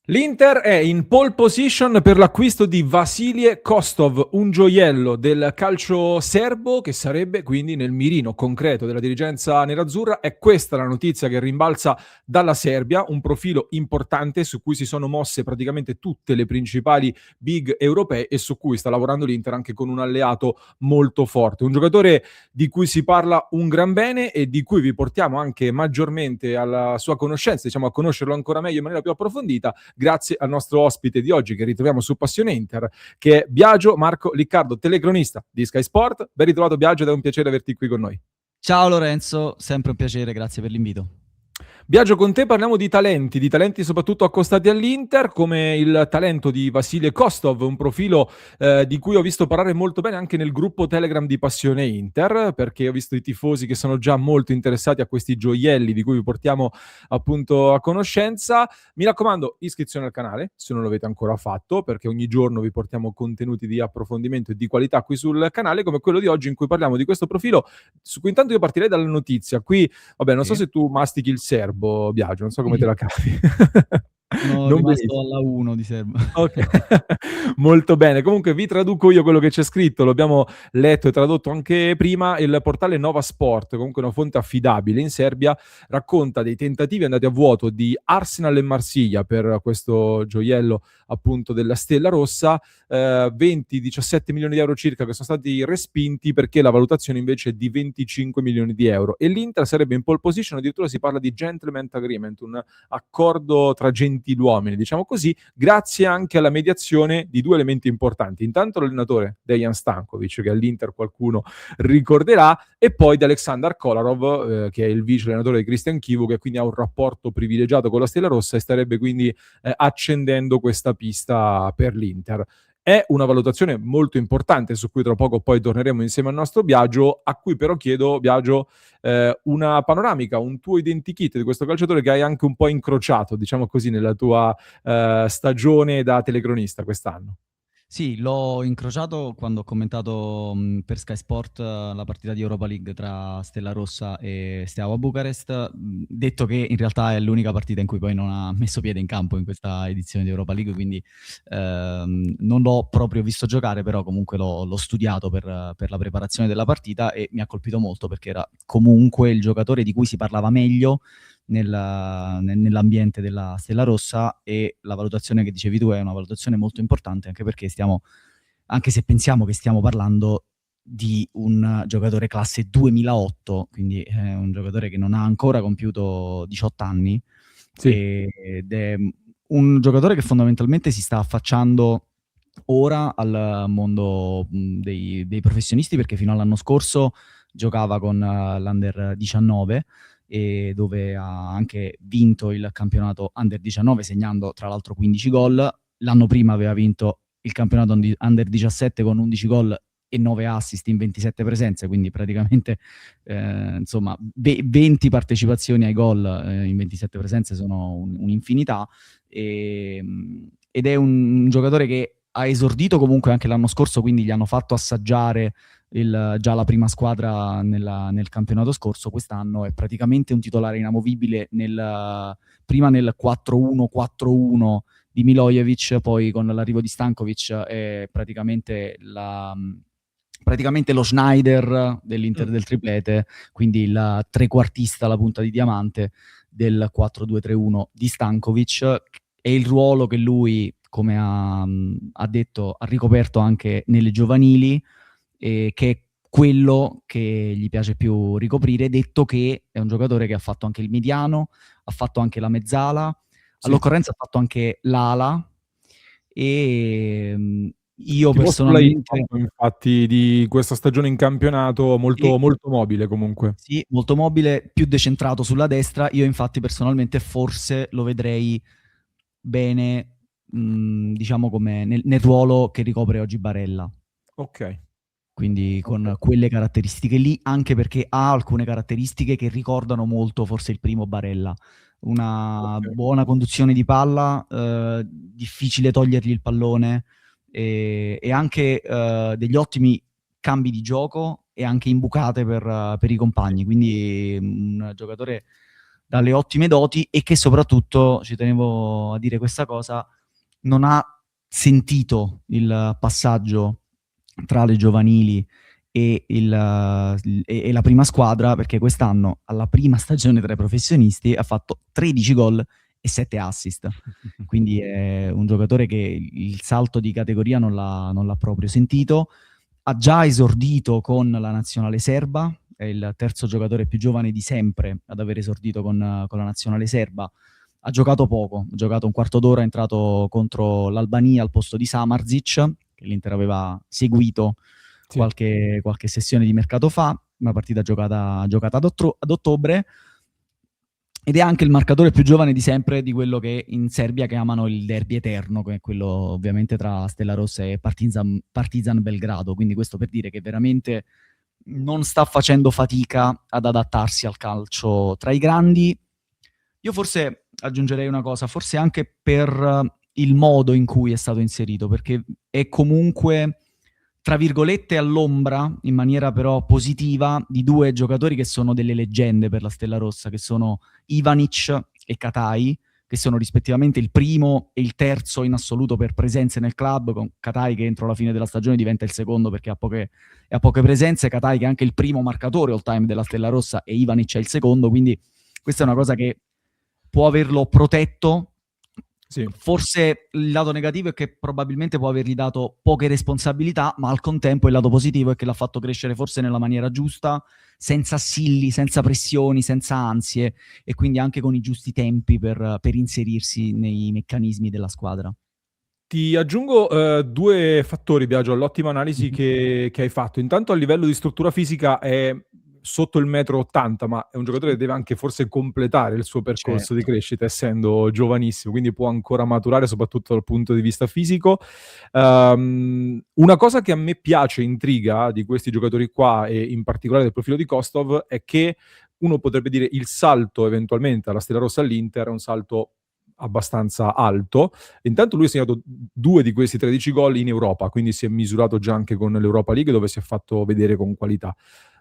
L'Inter è in pole position per l'acquisto di Vasilie Kostov, un gioiello del calcio serbo che sarebbe quindi nel mirino concreto della dirigenza nerazzurra. È questa la notizia che rimbalza dalla Serbia, un profilo importante su cui si sono mosse praticamente tutte le principali big europee e su cui sta lavorando l'Inter anche con un alleato molto forte. Un giocatore di cui si parla un gran bene e di cui vi portiamo anche maggiormente alla sua conoscenza, diciamo a conoscerlo ancora meglio in maniera più approfondita, grazie al nostro ospite di oggi che ritroviamo su Passione Inter, che è Biagio Marco Liccardo, telecronista di Sky Sport. Ben ritrovato Biagio ed è un piacere averti qui con noi. Ciao Lorenzo, sempre un piacere, grazie per l'invito. Biagio, con te parliamo di talenti soprattutto accostati all'Inter, come il talento di Vasile Kostov, un profilo di cui ho visto parlare molto bene anche nel gruppo Telegram di Passione Inter, perché ho visto i tifosi che sono già molto interessati a questi gioielli di cui vi portiamo appunto a conoscenza. Mi raccomando, iscrizione al canale, se non l'avete ancora fatto, perché ogni giorno vi portiamo contenuti di approfondimento e di qualità qui sul canale, come quello di oggi in cui parliamo di questo profilo, su cui intanto io partirei dalla notizia. Qui, vabbè, non so Sì. se tu mastichi il serbo, Biagio, non so come te la cavi. Sono Non rimasto benissimo. alla 1 di serbo. Okay, molto bene. Comunque vi traduco io quello che c'è scritto, lo abbiamo letto e tradotto anche prima. Il portale Nova Sport, comunque una fonte affidabile in Serbia, racconta dei tentativi andati a vuoto di Arsenal e Marsiglia per questo gioiello appunto della Stella Rossa, 20-17 milioni di euro circa che sono stati respinti perché la valutazione invece è di 25 milioni di euro e l'Inter sarebbe in pole position, addirittura si parla di gentleman agreement, un accordo tra gentiluomini, diciamo così, grazie anche alla mediazione di due elementi importanti. Intanto l'allenatore Dejan Stankovic, che all'Inter qualcuno ricorderà, e poi di Aleksandar Kolarov, che è il vice allenatore di Christian Chivu, che quindi ha un rapporto privilegiato con la Stella Rossa e starebbe quindi accendendo questa pista per l'Inter. È una valutazione molto importante su cui tra poco poi torneremo insieme al nostro Biagio, a cui però chiedo, Biagio, una panoramica, un tuo identikit di questo calciatore che hai anche un po' incrociato, diciamo così, nella tua stagione da telecronista quest'anno. Sì, l'ho incrociato quando ho commentato per Sky Sport la partita di Europa League tra Stella Rossa e Steaua Bucarest, detto che in realtà è l'unica partita in cui poi non ha messo piede in campo in questa edizione di Europa League, quindi non l'ho proprio visto giocare, però comunque l'ho studiato per la preparazione della partita e mi ha colpito molto perché era comunque il giocatore di cui si parlava meglio nell'ambiente della Stella Rossa, e la valutazione che dicevi tu è una valutazione molto importante anche perché anche se pensiamo che stiamo parlando di un giocatore classe 2008, quindi un giocatore che non ha ancora compiuto 18 anni, Sì. ed è un giocatore che fondamentalmente si sta affacciando ora al mondo dei professionisti, perché fino all'anno scorso giocava con l'Under 19 e dove ha anche vinto il campionato Under 19 segnando tra l'altro 15 gol. L'anno prima aveva vinto il campionato Under 17 con 11 gol e 9 assist in 27 presenze, quindi praticamente insomma 20 partecipazioni ai gol in 27 presenze sono un'infinità, ed è un giocatore che ha esordito comunque anche l'anno scorso, quindi gli hanno fatto assaggiare già la prima squadra nel campionato scorso. Quest'anno è praticamente un titolare inamovibile prima nel 4-1-4-1 di Milojevic, poi con l'arrivo di Stankovic è praticamente lo Schneider dell'Inter del triplete, quindi il trequartista, la punta di diamante del 4-2-3-1 di Stankovic, e il ruolo che lui, come ha detto, ha ricoperto anche nelle giovanili, che è quello che gli piace più ricoprire, detto che è un giocatore che ha fatto anche il mediano, ha fatto anche la mezzala, Sì. all'occorrenza ha fatto anche l'ala, e io Tipo sulla personalmente... infatti di questa stagione in campionato Sì, molto, molto mobile comunque. sì, molto mobile, più decentrato sulla destra. Io infatti personalmente forse lo vedrei bene, diciamo come nel ruolo che ricopre oggi Barella. Ok. Quindi Ok. con quelle caratteristiche lì, anche perché ha alcune caratteristiche che ricordano molto forse il primo Barella. Una Ok. buona conduzione di palla, difficile togliergli il pallone, e anche degli ottimi cambi di gioco e anche imbucate per i Sì. compagni. Quindi un giocatore dalle ottime doti e che soprattutto, ci tenevo a dire questa cosa, non ha sentito il passaggio tra le giovanili e la prima squadra, perché quest'anno alla prima stagione tra i professionisti ha fatto 13 gol e 7 assist. Quindi è un giocatore che il salto di categoria non l'ha proprio sentito. Ha già esordito con la nazionale serba, è il terzo giocatore più giovane di sempre ad aver esordito con la nazionale serba. Ha giocato poco, ha giocato un quarto d'ora, è entrato contro l'Albania al posto di Samardzic, che l'Inter aveva seguito Sì. qualche sessione di mercato fa, una partita giocata ad ottobre, ed è anche il marcatore più giovane di sempre di quello che in Serbia chiamano il derby eterno, che è quello ovviamente tra Stella Rossa e Partizan Belgrado, quindi questo per dire che veramente non sta facendo fatica ad adattarsi al calcio tra i grandi. Io forse aggiungerei una cosa, forse anche per il modo in cui è stato inserito, perché è comunque, tra virgolette, all'ombra, in maniera però positiva, di due giocatori che sono delle leggende per la Stella Rossa, che sono Ivanic e Katai, che sono rispettivamente il primo e il terzo in assoluto per presenze nel club, con Katai che entro la fine della stagione diventa il secondo perché ha poche presenze, Katai che è anche il primo marcatore all time della Stella Rossa e Ivanic è il secondo, quindi questa è una cosa che può averlo protetto. Sì. Forse il lato negativo è che probabilmente può avergli dato poche responsabilità, ma al contempo il lato positivo è che l'ha fatto crescere forse nella maniera giusta, senza assilli, senza pressioni, senza ansie, e quindi anche con i giusti tempi per inserirsi nei meccanismi della squadra. Ti aggiungo due fattori, Biagio, all'ottima analisi che hai fatto. Intanto a livello di struttura fisica è sotto il 1,80 m, ma è un giocatore che deve anche forse completare il suo percorso di Certo. crescita, essendo giovanissimo, quindi può ancora maturare soprattutto dal punto di vista fisico. Una cosa che a me piace, intriga di questi giocatori qua, e in particolare del profilo di Kostov, è che uno potrebbe dire il salto eventualmente alla Stella Rossa all'Inter è un salto abbastanza alto. Intanto lui ha segnato 2 di questi 13 gol in Europa, quindi si è misurato già anche con l'Europa League, dove si è fatto vedere con qualità.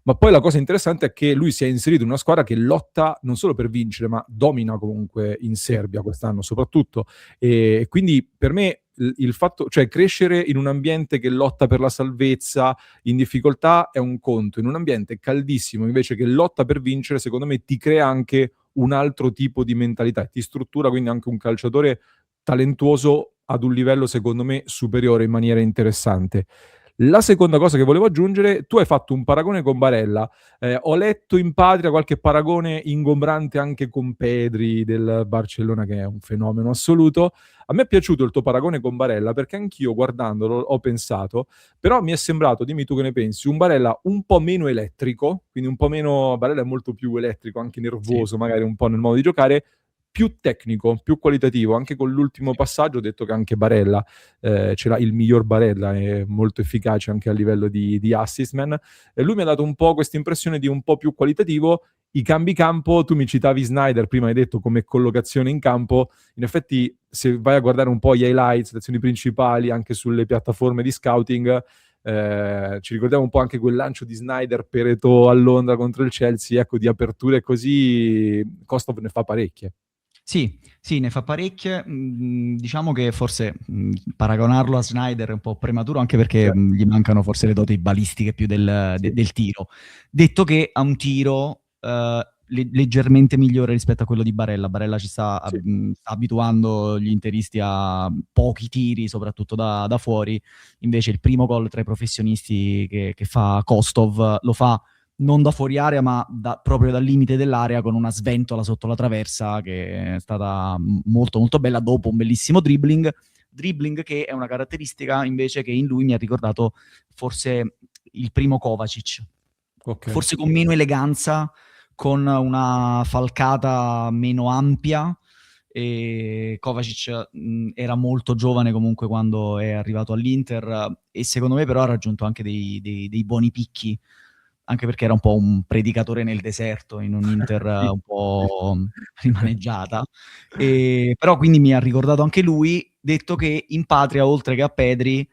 Ma poi la cosa interessante è che lui si è inserito in una squadra che lotta non solo per vincere, ma domina comunque in Serbia quest'anno soprattutto. E quindi per me il fatto, cioè crescere in un ambiente che lotta per la salvezza, in difficoltà, è un conto. In un ambiente caldissimo invece che lotta per vincere, secondo me ti crea anche un altro tipo di mentalità e ti struttura quindi anche un calciatore talentuoso ad un livello secondo me superiore in maniera interessante. La seconda cosa che volevo aggiungere, tu hai fatto un paragone con Barella, ho letto in patria qualche paragone ingombrante anche con Pedri del Barcellona, che è un fenomeno assoluto. A me è piaciuto il tuo paragone con Barella perché anch'io guardandolo ho pensato, però mi è sembrato, dimmi tu che ne pensi, un Barella un po' meno elettrico, quindi un po' meno, Barella è molto più elettrico, anche Sì. nervoso magari un po' nel modo di giocare, più tecnico, più qualitativo. Anche con l'ultimo passaggio ho detto che anche Barella ce l'ha, il miglior Barella, è molto efficace anche a livello di assist man, e lui mi ha dato un po' questa impressione di un po' più qualitativo. I cambi campo, tu mi citavi Snyder, prima hai detto come collocazione in campo, in effetti se vai a guardare un po' gli highlights, le azioni principali anche sulle piattaforme di scouting, ci ricordiamo un po' anche quel lancio di Snyder per Eto'o a Londra contro il Chelsea, ecco, di aperture così Kostov ne fa parecchie. Sì, sì, ne fa parecchie. Diciamo che forse paragonarlo a Snyder è un po' prematuro, anche perché Certo. gli mancano forse le doti balistiche più Sì. del tiro. Detto che ha un tiro leggermente migliore rispetto a quello di Barella. Barella ci sta, Sì. sta abituando gli interisti a pochi tiri, soprattutto da fuori. Invece il primo gol tra i professionisti che fa Kostov lo fa non da fuori area, ma proprio dal limite dell'area, con una sventola sotto la traversa che è stata molto molto bella, dopo un bellissimo dribbling che è una caratteristica invece che in lui mi ha ricordato forse il primo Kovacic, Ok. forse con meno eleganza, con una falcata meno ampia. E Kovacic era molto giovane comunque quando è arrivato all'Inter, e secondo me però ha raggiunto anche dei buoni picchi, anche perché era un po' un predicatore nel deserto in un Inter Sì. un po' rimaneggiata. Però quindi mi ha ricordato anche lui, detto che in patria, oltre che a Pedri,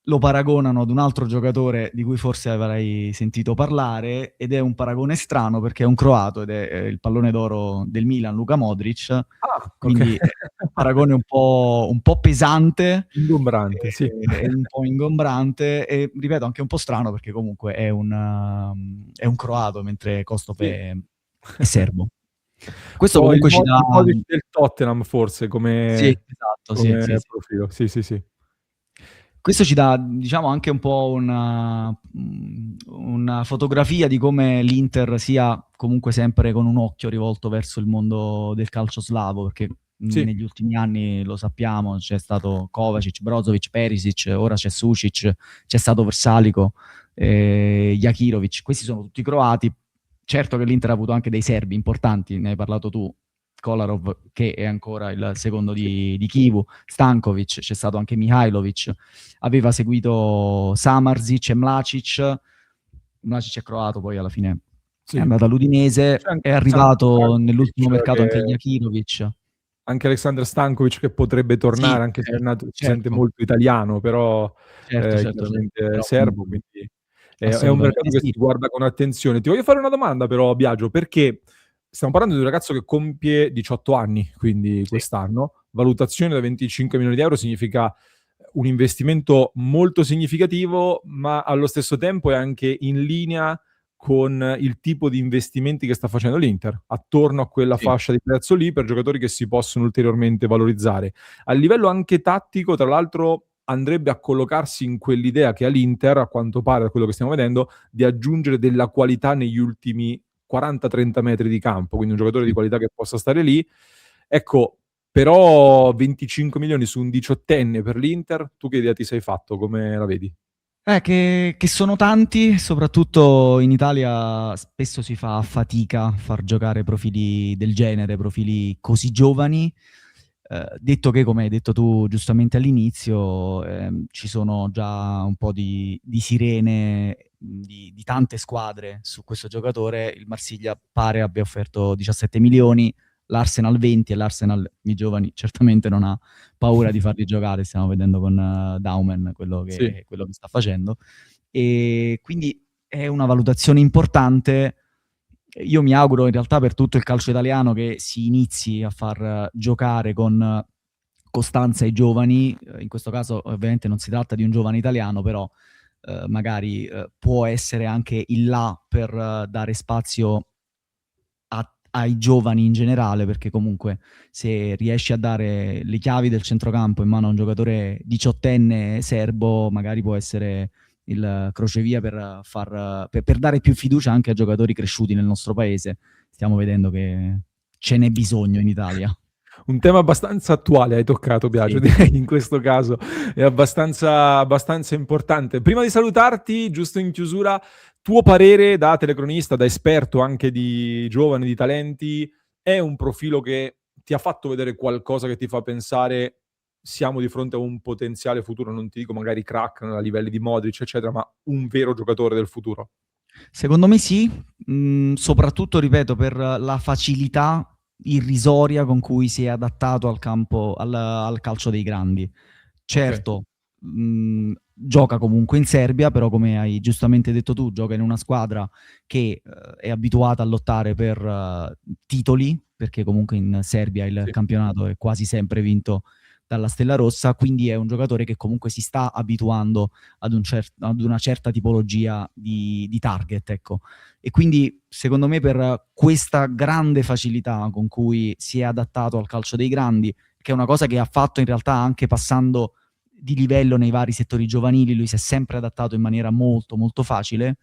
lo paragonano ad un altro giocatore di cui forse avrai sentito parlare, ed è un paragone strano perché è un croato ed è il pallone d'oro del Milan, Luka Modric, Ah, okay. quindi è un paragone un po' pesante, Ingombrante, sì. e un po' ingombrante e, ripeto, anche un po' strano perché comunque è un croato, mentre Kostov Sì. è serbo. Un Questo po' comunque ci dà il Modric del Tottenham forse sì, come esatto, sì, sì, sì. profilo. Sì, sì, sì. Questo ci dà, diciamo, anche un po' una fotografia di come l'Inter sia comunque sempre con un occhio rivolto verso il mondo del calcio slavo, perché Sì, negli ultimi anni, lo sappiamo, c'è stato Kovacic, Brozovic, Perisic, ora c'è Sušić, c'è stato Versalico, Jakirovic, questi sono tutti croati. Certo che l'Inter ha avuto anche dei serbi importanti, ne hai parlato tu, Kolarov, che è ancora il secondo sì, di Kivu, Stankovic, c'è stato anche Mihajlovic, aveva seguito Samarzic e Mlacic. Mlacic è croato, poi alla fine è sì. andato all'Udinese, C'è anche è Alexander arrivato nell'ultimo Stankovic mercato anche che Jakirovic. anche Alexander Stankovic che potrebbe Sì, tornare, anche se è nato si sente certo, molto italiano, però certo, certo, certo, chiaramente è però serbo, quindi è un assolutamente mercato che sì. si guarda con attenzione. Ti voglio fare una domanda però Biagio, perché stiamo parlando di un ragazzo che compie 18 anni, quindi Sì, quest'anno, valutazione da 25 milioni di euro significa un investimento molto significativo, ma allo stesso tempo è anche in linea con il tipo di investimenti che sta facendo l'Inter, attorno a quella sì. fascia di prezzo lì per giocatori che si possono ulteriormente valorizzare. A livello anche tattico, tra l'altro, andrebbe a collocarsi in quell'idea che ha l'Inter, a quanto pare da quello che stiamo vedendo, di aggiungere della qualità negli ultimi 40-30 metri di campo, quindi un giocatore di Sì. qualità che possa stare lì. Ecco, però 25 milioni su un diciottenne per l'Inter, tu che idea ti sei fatto? Come la vedi? Che sono tanti, soprattutto in Italia spesso si fa fatica a far giocare profili del genere, profili così giovani. Detto che, come hai detto tu giustamente all'inizio, ci sono già un po' di sirene di tante squadre su questo giocatore. Il Marsiglia pare abbia offerto 17 milioni, l'Arsenal 20, e l'Arsenal i giovani certamente non ha paura di farli giocare, stiamo vedendo con Daumen Sì. quello che sta facendo. E quindi è una valutazione importante. Io mi auguro in realtà per tutto il calcio italiano che si inizi a far giocare con costanza i giovani. In questo caso ovviamente non si tratta di un giovane italiano, però magari può essere anche il là per dare spazio ai giovani in generale, perché comunque se riesci a dare le chiavi del centrocampo in mano a un giocatore diciottenne serbo, magari può essere il crocevia per dare più fiducia anche a giocatori cresciuti nel nostro paese. Stiamo vedendo che ce n'è bisogno in Italia. Un tema abbastanza attuale hai toccato Biagio, Sì. direi in questo caso è abbastanza importante. Prima di salutarti, giusto in chiusura, tuo parere da telecronista, da esperto anche di giovani, di talenti, è un profilo che ti ha fatto vedere qualcosa che ti fa pensare siamo di fronte a un potenziale futuro, non ti dico magari crack a livelli di Modric, eccetera, ma un vero giocatore del futuro? Secondo me sì, soprattutto, ripeto, per la facilità irrisoria con cui si è adattato al calcio dei grandi. Okay, Certo, gioca comunque in Serbia, però come hai giustamente detto tu, gioca in una squadra che è abituata a lottare per titoli, perché comunque in Serbia il sì, campionato è quasi sempre vinto dalla Stella Rossa, quindi è un giocatore che comunque si sta abituando ad una certa tipologia di target, ecco. E quindi secondo me per questa grande facilità con cui si è adattato al calcio dei grandi, che è una cosa che ha fatto in realtà anche passando di livello nei vari settori giovanili, lui si è sempre adattato in maniera molto molto facile.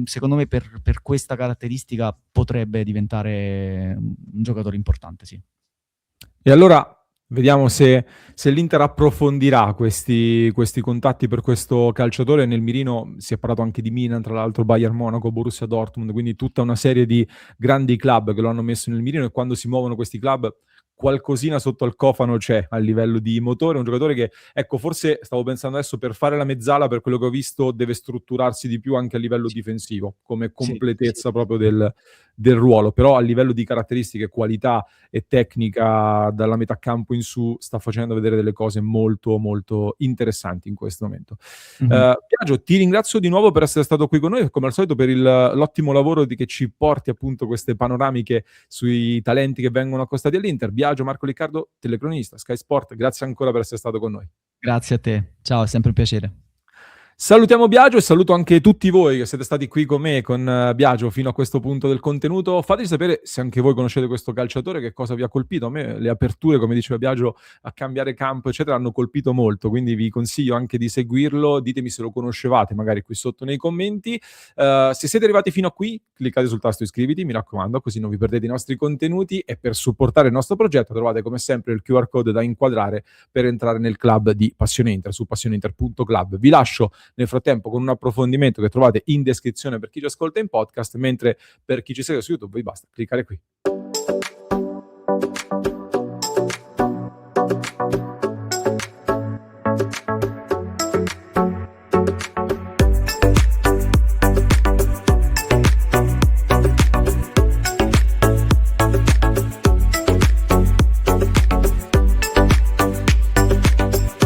Secondo me per questa caratteristica potrebbe diventare un giocatore importante, sì. e allora vediamo se l'Inter approfondirà questi contatti per questo calciatore. Nel mirino si è parlato anche di Milan, tra l'altro Bayern Monaco, Borussia Dortmund, quindi tutta una serie di grandi club che lo hanno messo nel mirino, e quando si muovono questi club qualcosina sotto al cofano c'è a livello di motore. Un giocatore che, ecco, forse stavo pensando adesso, per fare la mezzala, per quello che ho visto, deve strutturarsi di più anche a livello Sì, difensivo, come sì, sì, completezza sì. proprio del ruolo, però a livello di caratteristiche, qualità e tecnica dalla metà campo in su sta facendo vedere delle cose molto molto interessanti in questo momento. Mhm. Biagio, ti ringrazio di nuovo per essere stato qui con noi e come al solito per l'ottimo lavoro che ci porti appunto queste panoramiche sui talenti che vengono accostati all'Inter. Biagio Marco Liccardo, telecronista, Sky Sport, grazie ancora per essere stato con noi. Grazie a te, ciao, è sempre un piacere. Salutiamo Biagio e saluto anche tutti voi che siete stati qui con me, con Biagio, fino a questo punto del contenuto. Fateci sapere se anche voi conoscete questo calciatore, che cosa vi ha colpito. A me le aperture, come diceva Biagio, a cambiare campo, eccetera, hanno colpito molto, quindi vi consiglio anche di seguirlo. Ditemi se lo conoscevate, magari qui sotto nei commenti. Se siete arrivati fino a qui, cliccate sul tasto iscriviti, mi raccomando, così non vi perdete i nostri contenuti e per supportare il nostro progetto trovate come sempre il QR code da inquadrare per entrare nel club di Passione Inter su passioneinter.club. Vi lascio nel frattempo con un approfondimento che trovate in descrizione per chi ci ascolta in podcast, mentre per chi ci segue su YouTube vi basta cliccare qui.